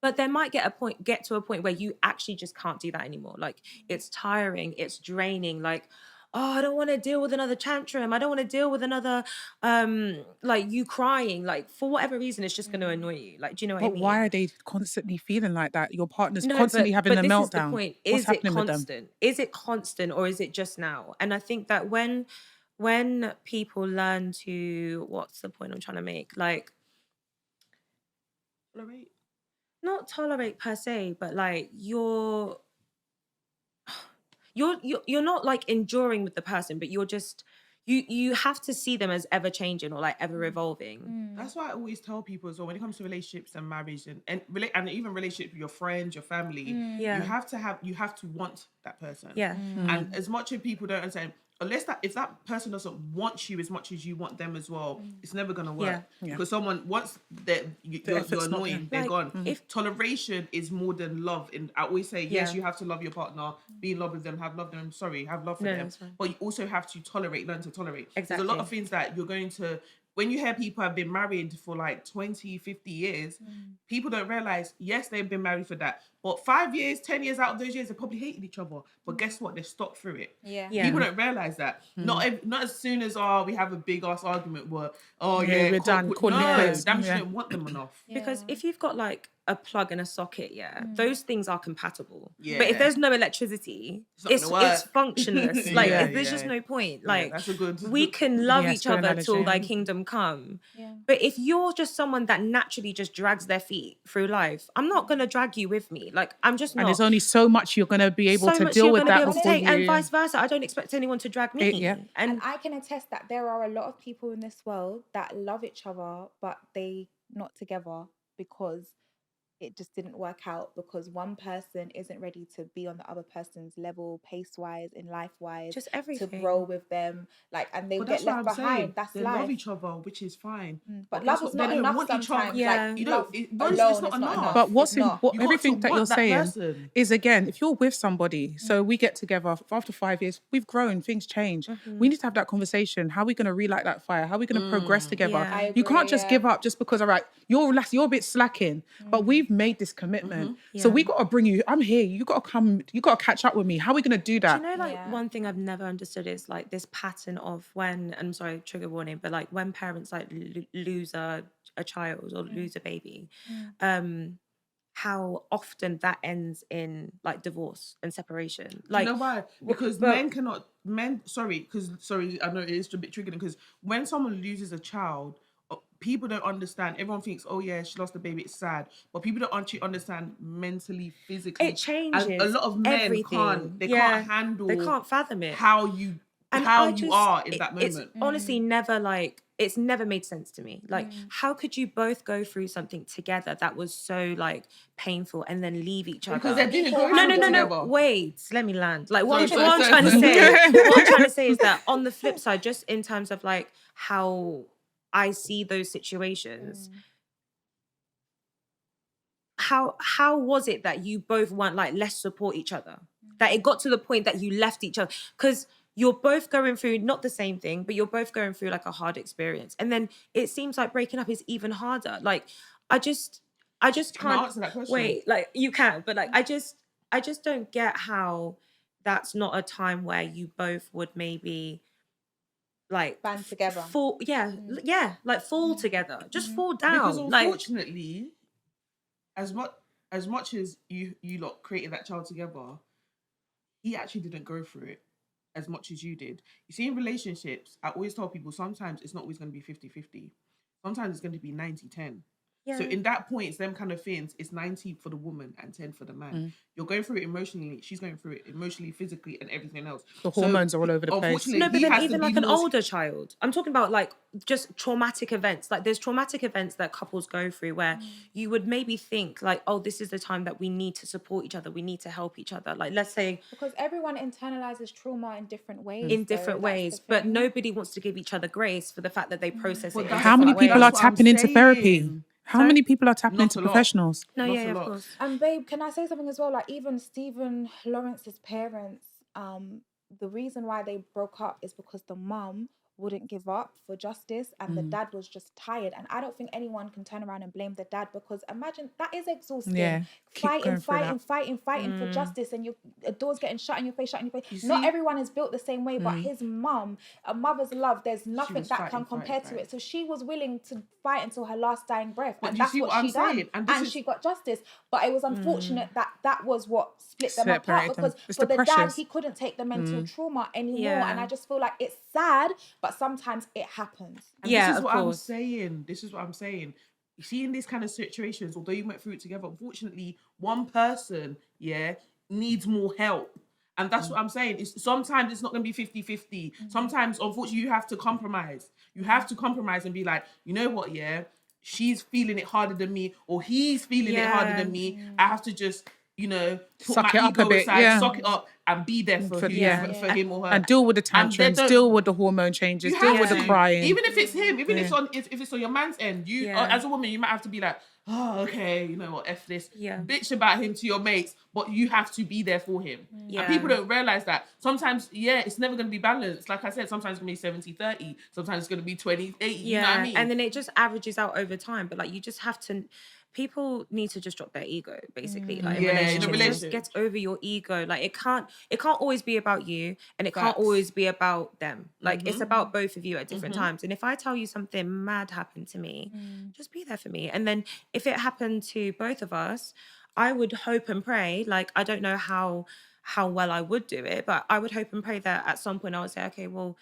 Speaker 3: But there might get to a point where you actually just can't do that anymore. Like it's tiring, it's draining. Like, oh, I don't want to deal with another tantrum. I don't want to deal with another, like you crying. Like for whatever reason, it's just going to annoy you. Like, do you know what I mean?
Speaker 4: But why are they constantly feeling like that? Your partner's constantly having a meltdown.
Speaker 3: But this is the point.
Speaker 4: What's happening with them?
Speaker 3: Is it constant or is it just now? And I think that when people learn to, what's the point I'm trying to make? Like,
Speaker 2: Tolerate?
Speaker 3: Not tolerate per se, but like you're not like enduring with the person, but you're just you have to see them as ever changing or like ever evolving.
Speaker 2: That's why I always tell people as well, when it comes to relationships and marriage and even relationships with your friends, your family,
Speaker 3: Yeah.
Speaker 2: you have to want that person.
Speaker 3: Yeah.
Speaker 2: And as much as people don't understand, if that person doesn't want you as much as you want them as well, it's never gonna work.
Speaker 3: Yeah.
Speaker 2: Because someone once you're annoying, they're
Speaker 3: Like,
Speaker 2: gone. Toleration is more than love. And I always say, yes, you have to love your partner, be in love with them, have love for them,
Speaker 3: that's fine.
Speaker 2: but you also have to learn to tolerate.
Speaker 3: Exactly.
Speaker 2: There's a lot of things that you're going to, when you hear people have been married for like 20, 50 years, people don't realize, yes, they've been married for that. But 5 years, 10 years out of those years, they probably hated each other. But guess what? They stopped through it.
Speaker 1: Yeah.
Speaker 2: People don't realize that. Not as soon as we have a big ass argument where
Speaker 4: we're done, call it quits.
Speaker 2: Damn, you don't want them enough.
Speaker 3: Because if you've got like a plug and a socket, those things are compatible.
Speaker 2: Yeah.
Speaker 3: But if there's no electricity,
Speaker 2: It's not gonna
Speaker 3: it's
Speaker 2: work.
Speaker 3: functionless. Like
Speaker 2: Yeah,
Speaker 3: there's just no point. Like
Speaker 2: that's a good.
Speaker 3: we can love
Speaker 4: Yes,
Speaker 3: each
Speaker 4: good
Speaker 3: other till
Speaker 4: analogy.
Speaker 3: thy kingdom come.
Speaker 1: Yeah.
Speaker 3: But if you're just someone that naturally just drags their feet through life, I'm not gonna drag you with me. Like I'm just not.
Speaker 4: And there's only so much you're going to be able
Speaker 3: so
Speaker 4: to
Speaker 3: much
Speaker 4: deal
Speaker 3: you're
Speaker 4: with
Speaker 3: gonna
Speaker 4: that
Speaker 3: be able to
Speaker 4: before
Speaker 3: take,
Speaker 4: you...
Speaker 3: and vice versa. I don't expect anyone to drag me.
Speaker 4: Yeah.
Speaker 1: And I can attest that there are a lot of people in this world that love each other, but they not together because it just didn't work out, because one person isn't ready to be on the other person's level, pace-wise, in life-wise,
Speaker 3: Just everything.
Speaker 1: to grow with them, like, and they
Speaker 2: But
Speaker 1: get
Speaker 2: that's what
Speaker 1: left
Speaker 2: I'm
Speaker 1: behind.
Speaker 2: saying.
Speaker 1: That's
Speaker 2: They
Speaker 1: life.
Speaker 2: love each other, which is fine.
Speaker 1: But
Speaker 2: guess
Speaker 1: love is
Speaker 2: what?
Speaker 1: not
Speaker 2: They don't
Speaker 1: enough
Speaker 2: want each other.
Speaker 1: sometimes.
Speaker 3: Yeah.
Speaker 1: Like,
Speaker 2: You know,
Speaker 1: love
Speaker 2: it's
Speaker 1: alone
Speaker 2: not
Speaker 1: is not
Speaker 2: enough.
Speaker 1: enough.
Speaker 4: But
Speaker 1: It's not.
Speaker 2: You got
Speaker 4: everything
Speaker 2: to
Speaker 4: that you're
Speaker 2: want that
Speaker 4: saying
Speaker 2: person.
Speaker 4: is, again, if you're with somebody, so we get together after 5 years, we've grown, things change. We need to have that conversation. How are we going to relight that fire? How are we going to progress together?
Speaker 3: Yeah.
Speaker 1: I
Speaker 4: You can't
Speaker 1: agree,
Speaker 4: just
Speaker 1: yeah.
Speaker 4: give up just because, all right, you're a bit slacking, but we've made this commitment. So we got to bring you, I'm here, you got to come, you got to catch up with me. How are we going to do that?
Speaker 3: Do you know, like,
Speaker 1: Yeah.
Speaker 3: one thing I've never understood is like this pattern of when, I'm sorry, trigger warning, but like when parents like lose a child or lose a baby, how often that ends in like divorce and separation. Like,
Speaker 2: You know why? Because sorry, I know it is a bit triggering, because when someone loses a child, people don't understand. Everyone thinks, oh yeah, she lost a baby, it's sad. But people don't actually understand mentally, physically.
Speaker 3: it changes.
Speaker 2: And a lot of men
Speaker 3: everything.
Speaker 2: can't handle.
Speaker 3: They can't fathom it.
Speaker 2: How you are in that
Speaker 3: It's
Speaker 2: moment.
Speaker 3: honestly never like, it's never made sense to me. Like, how could you both go through something together that was so like painful and then leave each other?
Speaker 2: Because they didn't go
Speaker 3: No.
Speaker 2: together.
Speaker 3: Wait, let me land. Like what
Speaker 2: Sorry,
Speaker 3: I'm
Speaker 2: sorry,
Speaker 3: trying to
Speaker 2: sorry.
Speaker 3: say, what I'm trying to say is that on the flip side, just in terms of like how I see those situations, how was it that you both weren't like, let's support each other? That it got to the point that you left each other? Because you're both going through not the same thing, but you're both going through like a hard experience. And then it seems like breaking up is even harder. Like, I just
Speaker 2: Can I
Speaker 3: can't
Speaker 2: answer that question?
Speaker 3: wait. Like, you can, but like, I just don't get how that's not a time where you both would maybe like
Speaker 1: Band together.
Speaker 3: fall like fall together, just fall down.
Speaker 2: Because
Speaker 3: Like,
Speaker 2: unfortunately, as much as you lot created that child together, he actually didn't go through it as much as you did. You see, in relationships, I always tell people, sometimes it's not always going to be 50-50. Sometimes it's going to be 90-10.
Speaker 3: yeah.
Speaker 2: So in that point, it's them kind of things. It's 90 for the woman and 10 for the man. You're going through it emotionally. She's going through it emotionally, physically, and everything else.
Speaker 4: The hormones are all over the place.
Speaker 2: unfortunately,
Speaker 3: No, but
Speaker 2: he
Speaker 3: then
Speaker 2: has to
Speaker 3: even
Speaker 2: be
Speaker 3: like an
Speaker 2: more-
Speaker 3: older child. I'm talking about like just traumatic events. Like there's traumatic events that couples go through where you would maybe think like, oh, this is the time that we need to support each other. We need to help each other. Like, let's say
Speaker 1: Because everyone internalizes trauma in different ways.
Speaker 3: in
Speaker 1: though,
Speaker 3: different
Speaker 1: that's
Speaker 3: ways,
Speaker 1: the
Speaker 3: but
Speaker 1: thing.
Speaker 3: nobody wants to give each other grace for the fact that they process
Speaker 2: But
Speaker 3: it. in
Speaker 2: that's-
Speaker 4: How many
Speaker 3: different
Speaker 4: people
Speaker 3: ways.
Speaker 4: are
Speaker 2: That's what I'm
Speaker 4: tapping into therapy?
Speaker 2: saying.
Speaker 4: How
Speaker 3: Sorry?
Speaker 4: many people are tapping
Speaker 2: Not
Speaker 4: into
Speaker 2: a lot.
Speaker 4: professionals?
Speaker 3: No,
Speaker 2: Not
Speaker 3: yeah,
Speaker 2: a
Speaker 3: of
Speaker 2: lot.
Speaker 3: course.
Speaker 1: And babe, can I say something as well? Like even Stephen Lawrence's parents, the reason why they broke up is because the mum wouldn't give up for justice and the dad was just tired. And I don't think anyone can turn around and blame the dad, because imagine that is exhausting.
Speaker 4: Yeah, keep going through
Speaker 1: Fighting for justice, and your doors getting shut in your face.
Speaker 2: You
Speaker 1: Not
Speaker 2: see?
Speaker 1: everyone is built the same way, but his mum, a mother's love, there's nothing
Speaker 2: was
Speaker 1: that
Speaker 2: fighting,
Speaker 1: can compare
Speaker 2: fighting,
Speaker 1: to it. So she was willing to fight until her last dying breath,
Speaker 2: But
Speaker 1: and
Speaker 2: you
Speaker 1: that's
Speaker 2: see
Speaker 1: what
Speaker 2: what I'm
Speaker 1: she done.
Speaker 2: saying? And
Speaker 1: And,
Speaker 2: this is-
Speaker 1: she got justice. But it was unfortunate that that was what split them apart,
Speaker 4: Separated them.
Speaker 1: because
Speaker 4: It's
Speaker 1: for
Speaker 4: the
Speaker 1: the dad,
Speaker 4: pressures.
Speaker 1: he couldn't take the mental trauma anymore.
Speaker 3: Yeah.
Speaker 1: And I just feel like it's sad, but sometimes it happens.
Speaker 2: And
Speaker 3: Yeah,
Speaker 2: this is
Speaker 3: of
Speaker 2: what
Speaker 3: course.
Speaker 2: This is what I'm saying. you see in these kind of situations, although you went through it together, unfortunately, one person, needs more help. And that's what I'm saying. Sometimes it's not going to be 50-50. Sometimes, unfortunately, you have to compromise. You have to compromise and be like, you know what, she's feeling it harder than me, or he's feeling it harder than me. I have to just, put
Speaker 4: Suck
Speaker 2: my
Speaker 4: it up a
Speaker 2: ego
Speaker 4: bit,
Speaker 2: aside, suck it up, and be there for him or her.
Speaker 4: And deal with the tantrums, deal with the hormone changes, deal with the crying.
Speaker 2: Even if it's him, even if it's on your man's end, you as a woman, you might have to be like, oh, okay, you know what, F this. Bitch about him to your mates, but you have to be there for him. And people don't realise that. Sometimes, it's never going to be balanced. Like I said, sometimes it's going to be 70-30. Sometimes it's going to be 20-80. You know what I mean?
Speaker 3: And then it just averages out over time. But, like, you just have to... People need to just drop their ego, basically. Like, in a relationship. Just get over your ego. Like, it can't always be about you, and it can't always be about them. Like, it's about both of you at different times. And if I tell you something mad happened to me, just be there for me. And then if it happened to both of us, I would hope and pray, like, I don't know how well I would do it, but I would hope and pray that at some point I would say, okay, well,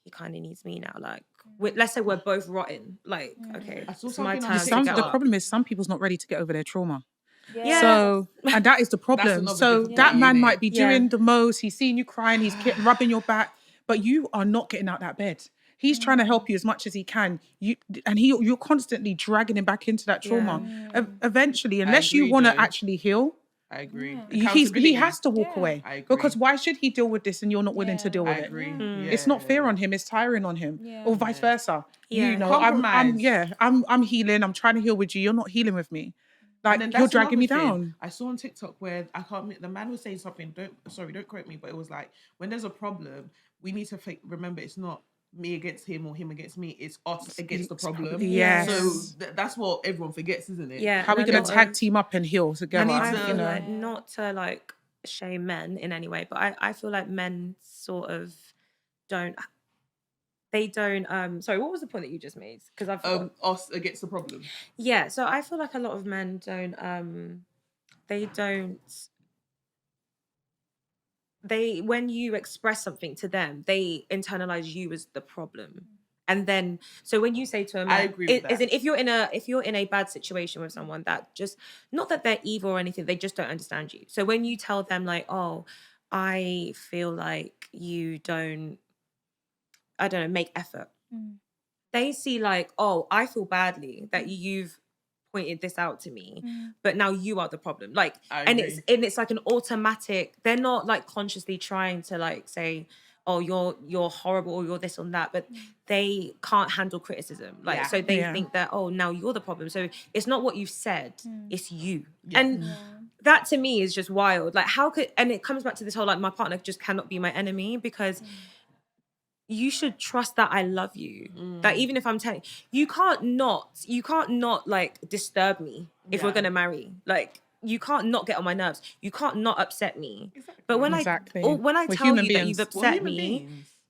Speaker 3: he kind of needs me now. Like, let's say we're both rotten. Like, okay, it's my time.
Speaker 4: The problem is some people's not ready to get over their trauma. So, and that is the problem. So that man might be doing the most. He's seeing you crying. He's rubbing your back, but you are not getting out that bed. He's trying to help you as much as he can. You're constantly dragging him back into that trauma. Eventually, unless you want to actually heal,
Speaker 2: I agree.
Speaker 4: He has to walk away.
Speaker 2: I agree.
Speaker 4: Because why should he deal with this and you're not willing to deal with it?
Speaker 2: I agree.
Speaker 4: It's not fair on him. It's tiring on him, or vice versa.
Speaker 3: Yeah.
Speaker 4: You know,
Speaker 2: Compromise.
Speaker 4: I'm healing. I'm trying to heal with you. You're not healing with me. Like, you're dragging me down.
Speaker 2: I saw on TikTok where the man was saying something. Don't quote me, but it was like, when there's a problem, we need to remember it's not me against him or him against me. It's us against the problem.
Speaker 4: Yes.
Speaker 2: So that's what everyone forgets, isn't it?
Speaker 3: Yeah.
Speaker 4: How are we going to tag team up and heal together?
Speaker 3: Not to like shame men in any way, but I feel like men sort of don't. They don't. Sorry, what was the point that you just made? Because I've
Speaker 2: us against the problem.
Speaker 3: Yeah. So I feel like a lot of men don't. They don't. When you express something to them, they internalize you as the problem. And then, so when you say to a man,
Speaker 2: I agree with that.
Speaker 3: If you're in a bad situation with someone that just, not that they're evil or anything, they just don't understand you. So when you tell them like, oh, I feel like you don't, I don't know, make effort. They see like, oh, I feel badly that you've pointed this out to me, but now you are the problem. Like, and it's like an automatic. They're not like consciously trying to like say, oh, you're horrible or you're this or that, but they can't handle criticism. Like, so they think that, oh, now you're the problem. So it's not what you've said, it's you. And that to me is just wild. Like, how could, and it comes back to this whole, like, my partner just cannot be my enemy, because you should trust that I love you. That even if I'm telling you, can't not like disturb me if we're gonna marry. Like, you can't not get on my nerves. You can't not upset me. Exactly. But when I tell you that you've upset me,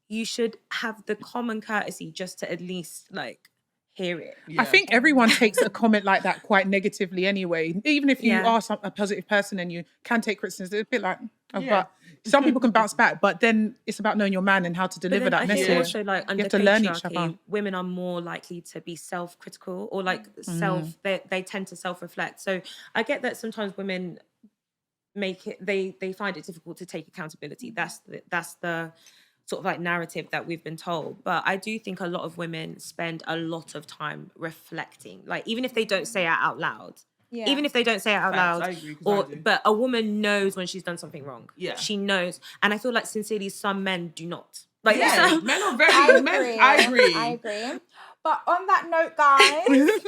Speaker 3: you should have the common courtesy just to at least like hear it.
Speaker 4: I think everyone takes a comment like that quite negatively anyway. Even if you are a positive person and you can take criticism, it's a bit like, but some people can bounce back. But then it's about knowing your man and how to deliver that message.
Speaker 3: Also, like, under patriarchy, women are more likely to be self-critical or like they tend to self-reflect. So I get that sometimes women they find it difficult to take accountability. That's the sort of like narrative that we've been told. But I do think a lot of women spend a lot of time reflecting. Like, even if they don't say it out loud. Yeah. Even if they don't say it out loud,
Speaker 2: I agree,
Speaker 3: but a woman knows when she's done something wrong. Yeah, she knows, and I feel like sincerely, some men do not. Like,
Speaker 2: men are very. I agree.
Speaker 1: But on that note, guys, it is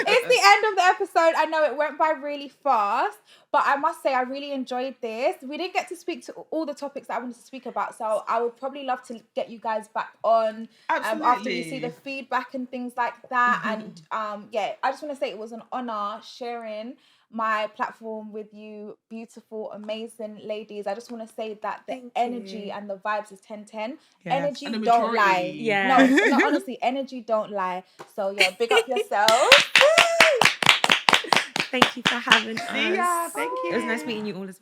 Speaker 1: it's the end of the episode. I know it went by really fast, but I must say I really enjoyed this. We didn't get to speak to all the topics that I wanted to speak about, so I would probably love to get you guys back on after we see the feedback and things like that. And I just want to say it was an honor sharing my platform with you beautiful, amazing ladies. I just want to say that the energy and the vibes is 10-10. Energy don't lie. Yeah. No, honestly, energy don't lie. So yeah, big up yourself.
Speaker 3: Thank you for having us.
Speaker 2: See ya. Thank you.
Speaker 3: It was nice meeting you all as well.